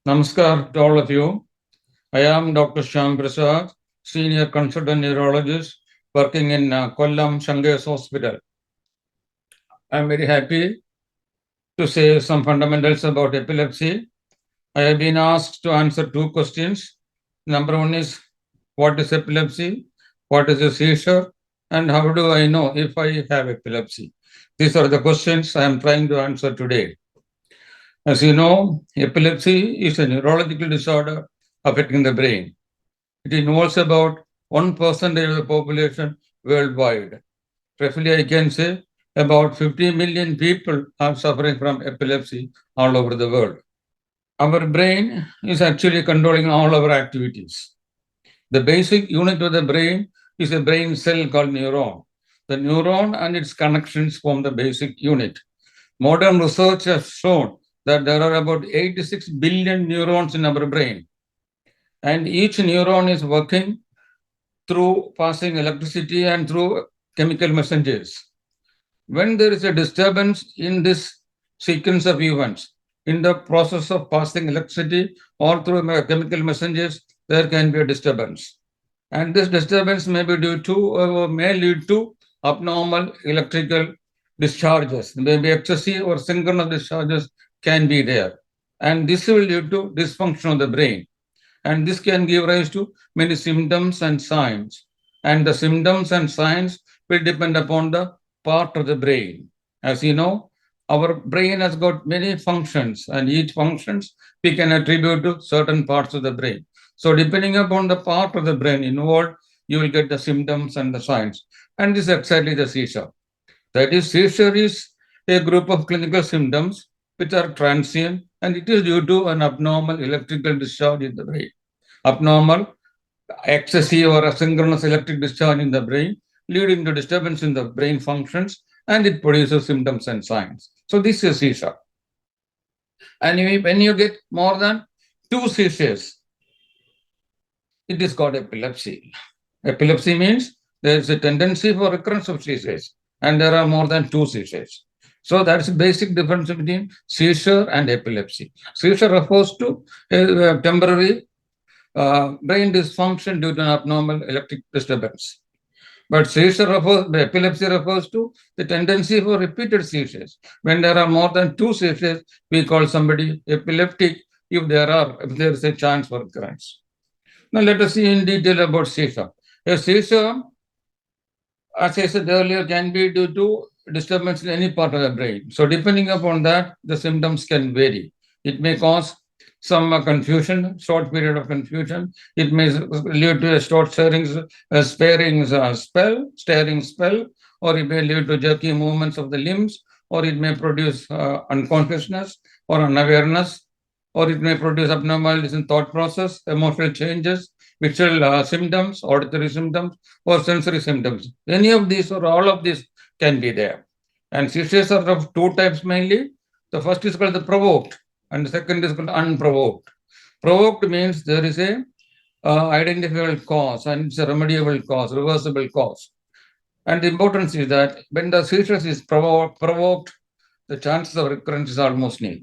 Namaskar to all of you. I am Dr. Syam Prasad, Senior Consultant Neurologist working in Kollam Shanghai's Hospital. I am very happy to say some fundamentals about epilepsy. I have been asked to answer two questions. Number one is, what is epilepsy? What is a seizure? And how do I know if I have epilepsy? These are the questions I am trying to answer today. As you know, epilepsy is a neurological disorder affecting the brain. It involves about 1% of the population worldwide. Roughly, I can say about 50 million people are suffering from epilepsy all over the world. Our brain is actually controlling all our activities. The basic unit of the brain is a brain cell called neuron. The neuron and its connections form the basic unit. Modern research has shown that there are about 86 billion neurons in our brain, and each neuron is working through passing electricity and through chemical messengers. When there is a disturbance in this sequence of events, in the process of passing electricity or through chemical messengers, there can be a disturbance. And this disturbance may be due to or may lead to abnormal electrical discharges. Maybe excessive or synchronous discharges can be there. And this will lead to dysfunction of the brain. And this can give rise to many symptoms and signs. And the symptoms and signs will depend upon the part of the brain. As you know, our brain has got many functions, and each functions we can attribute to certain parts of the brain. So depending upon the part of the brain involved, you will get the symptoms and the signs. And this is exactly the seizure. That is, seizure is a group of clinical symptoms which are transient, and it is due to an abnormal electrical discharge in the brain. Abnormal, excessive or asynchronous electric discharge in the brain, leading to disturbance in the brain functions, and it produces symptoms and signs. So this is seizure. And when you get more than two seizures, it is called epilepsy. Epilepsy means there is a tendency for recurrence of seizures, and there are more than two seizures. So that's the basic difference between seizure and epilepsy. Seizure refers to a temporary brain dysfunction due to an abnormal electric disturbance. But epilepsy refers to the tendency for repeated seizures. When there are more than two seizures, we call somebody epileptic if there is a chance for recurrence. Now let us see in detail about seizure. A seizure, as I said earlier, can be due to disturbance in any part of the brain. So depending upon that, the symptoms can vary. It may cause some confusion, short period of confusion. It may lead to a short staring spell, or it may lead to jerky movements of the limbs, or it may produce unconsciousness or unawareness, or it may produce abnormalities in thought process, emotional changes, visual symptoms, auditory symptoms, or sensory symptoms. Any of these or all of these can be there. And seizures are of two types mainly. The first is called the provoked, and the second is called unprovoked. Provoked means there is a identifiable cause, and it's a remediable cause, reversible cause. And the importance is that when the seizure is provoked, the chances of recurrence is almost nil.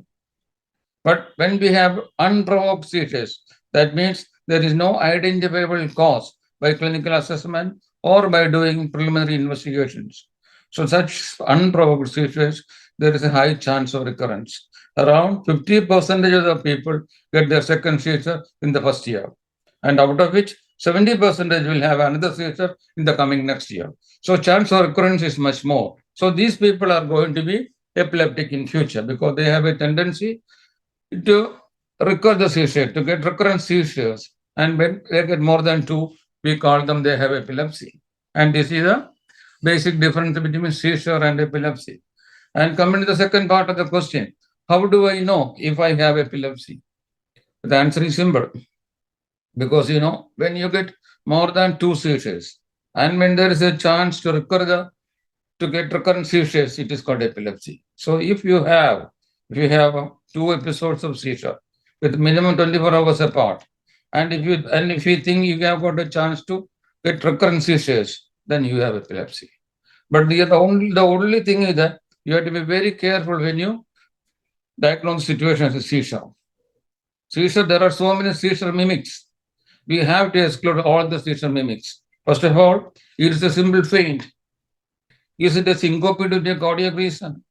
But when we have unprovoked seizures, that means there is no identifiable cause by clinical assessment or by doing preliminary investigations. So such unprovoked seizures, there is a high chance of recurrence. Around 50% of the people get their second seizure in the first year, and out of which 70% will have another seizure in the coming next year. So chance of recurrence is much more. So these people are going to be epileptic in future because they have a tendency to recur the seizure, to get recurrent seizures. And when they get more than two, we call them they have epilepsy. And this is the basic difference between seizure and epilepsy. And coming to the second part of the question, how do I know if I have epilepsy? The answer is simple. Because when you get more than two seizures, and when there is a chance to get recurrent seizures, it is called epilepsy. So if you have two episodes of seizure with minimum 24 hours apart, and if you think you have got a chance to get recurrent seizures, then you have epilepsy. But the only thing is that you have to be very careful when you diagnose the situation as a seizure. Seizure, there are so many seizure mimics. We have to exclude all the seizure mimics. First of all, it is a simple faint. Is it a syncope due to a cardiac reason?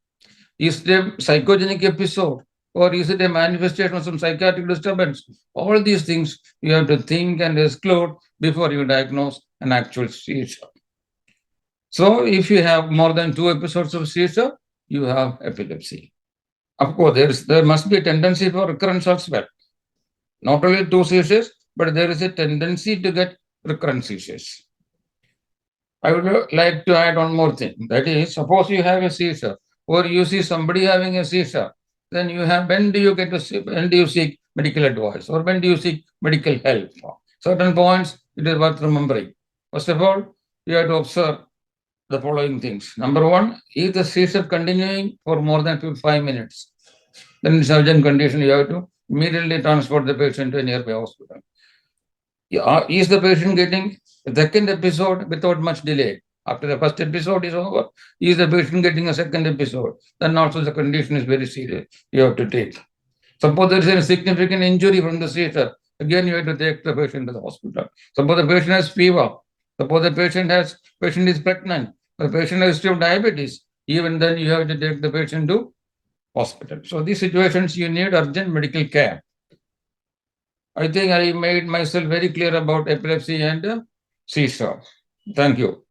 Is it a psychogenic episode? Or is it a manifestation of some psychiatric disturbance? All these things you have to think and exclude before you diagnose an actual seizure. So, if you have more than 2 episodes of seizure, you have epilepsy. Of course, there must be a tendency for recurrence as well. Not only 2 seizures, but there is a tendency to get recurrent seizures. I would like to add one more thing. That is, suppose you have a seizure, or you see somebody having a seizure, then you have, when do you seek medical advice, or when do you seek medical help? Certain points it is worth remembering. First of all, you have to observe the following things. Number one, is the seizure continuing for more than 5 minutes? Then in urgent condition, you have to immediately transport the patient to a nearby hospital. Is the patient getting a second episode without much delay? After the first episode is over, is the patient getting a second episode? Then also the condition is very serious. You have to take. Suppose there is a significant injury from the seizure, again you have to take the patient to the hospital. Suppose the patient has fever. Suppose the patient is pregnant. The patient has still diabetes. Even then you have to take the patient to hospital. So these situations you need urgent medical care. I think I made myself very clear about epilepsy and seizure. Thank you.